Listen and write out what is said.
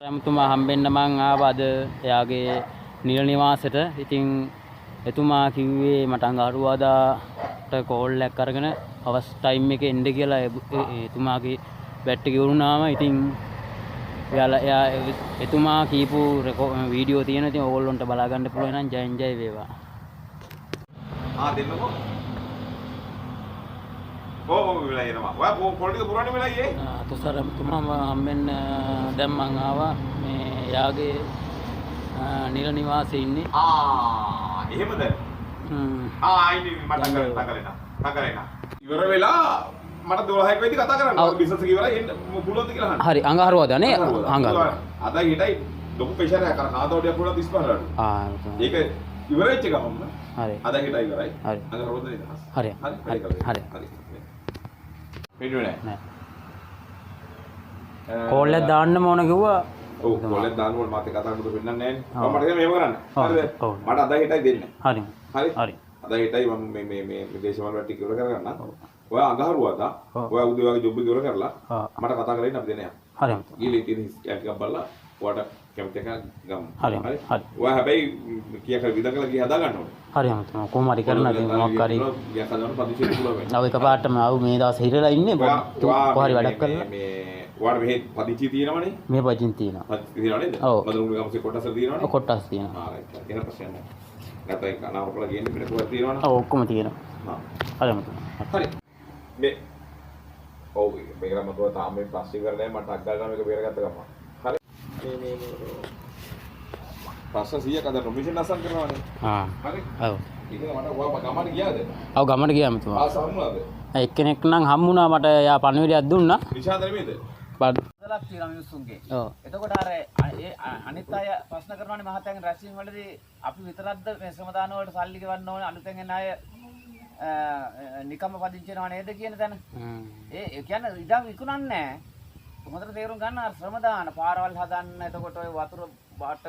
එතුමා හම්බෙන්න මං ආවා අද එයාගේ නිල නිවාසෙට. ඉතින් එතුමා කිව්වේ මට අඟහරුවාදාට කෝල් එකක් අරගෙන අවස් ටයිම් එකේ එන්න කියලා. එතුමාගේ බැට් එක ඉවරුනාම ඉතින් එයා එතුමා කීපු වීඩියෝ තියෙන. ඉතින් ඕගොල්ලන්ට බලා ගන්න පුළුවන් නම් ජයෙන් ජය වේවා. දෙන්නකෝ. වෙලා එනවා. ඔයා පොලිටික පුරාණි වෙලා ගියේ? තුසාර තුමා හම්බෙන්න දැන් මං ආවා මේ එයාගේ නිල නිවාසයේ ඉන්නේ. එහෙමද? ආයිනි මට තකරේනා. ඉවර වෙලා මට 12ක් වෙයිද කතා කරන්න. බිස්නස් එක ඉවරයි එන්න පුළුවන්ද කියලා අහන්න. හරි අඟහරුවාදානේ අඟහරුවා. අද හිටයි ලොකු ප්‍රෙෂර් එකක් කරා කාදෝඩියක් පුරා 35 රට. ඒක ඉවර වෙච්ච ගමන්ම හරි. අද හිටයි ඉවරයි. හරි. අඟහරුවාද නේද? හරි. හරි. පිටුනේ. නෑ. කෝල් එක දාන්න ඕන කිව්වා. ඔව් කෝල් එක දාන්න ඕන මාත් කතා කරමුද වෙන්නන්නේ නෑනේ. මම මට මේව කරන්න. හරිද? මට අද හිටයි දෙන්න. හරි. හරි. අද හිටයි මම මේ දේශමාන වැටි ඉවර කරගන්න. ඔයා අඟහරුවාදා ඔයා උදේ වගේ ජොබ් එක ඉවර කරලා මට කතා කරලා ඉන්න අපි දෙන්න යන්න. හරි. ගිහලා ඉතින් ටිකක් බලලා ඔයාට කැමති එකක් ගමු. හරි. හරි. ඔයා හැබැයි කීයක් හරි විදකලා ගිහ හදා ගන්න ඕනේ. හරි අමතම කොහොම හරි කරන්න මොකක් හරි ගිය හදන්න පදිසියට පුළුවන් වෙනවා. ආව එකපාරටම ආව මේ දවස් හිරලා ඉන්නේ කොහරි වැඩක් කරලා මේ ඔයාට මෙහෙ පදිචි තියෙනවනේ. මේ පදිචි තියෙනවා. පදිචි තියෙනව නේද? ඔව්. මදුරුගේ ගමසේ කොටස තියෙනවනේ. ඔව් කොටස් තියෙනවා. රයිට්. එහෙනම් ප්‍රශ්නයක් නැහැ. නැත්නම් ඒක අනාවකලා ගියන්නේ පිට කොහෙද තියෙනවනේ. ඔව් ඔක්කොම තියෙනවා. හරි අමතම. හරි. මේ ඔව් මේක නම් මතව තාම මේ ප්‍රශ්න කරලා නැහැ මට අග්ගල් ගම එක බේරගත්ත ගම. හරි. මේ ප්‍රශ්න 100ක් අද ප්‍රොමිෂන් අසන් කරනවානේ. හරි. ඔව්. ඒක මට ඔයා ගමට ගියාද? ඔව් ගමට ගියාම තුමා. සම්මුණාද? එක්කෙනෙක් නම් හම්බුණා මට යා පණිවිඩයක් දුන්නා. නිශාන්ත නෙමෙයිද? බදලක් තියෙනවා මිනිස්සුන්ගේ. ඔව්. එතකොට අර අනිත් අය ප්‍රශ්න කරනවානේ මහත්තයාගේ රැස්වීම වලදී අපි විතරක්ද මේ ශ්‍රම දාන වලට සල්ලි ගෙවන්න ඕනේ අලුතෙන් එන අය නිකම්ම පදිංචි වෙනව නේද කියන තැන. ඒ කියන්නේ ඉඩම් විකුණන්නේ නැහැ. හොඳට තේරුම් ගන්න ශ්‍රම දාන පාරවල් හදන්න එතකොට ඔය වතුර බාට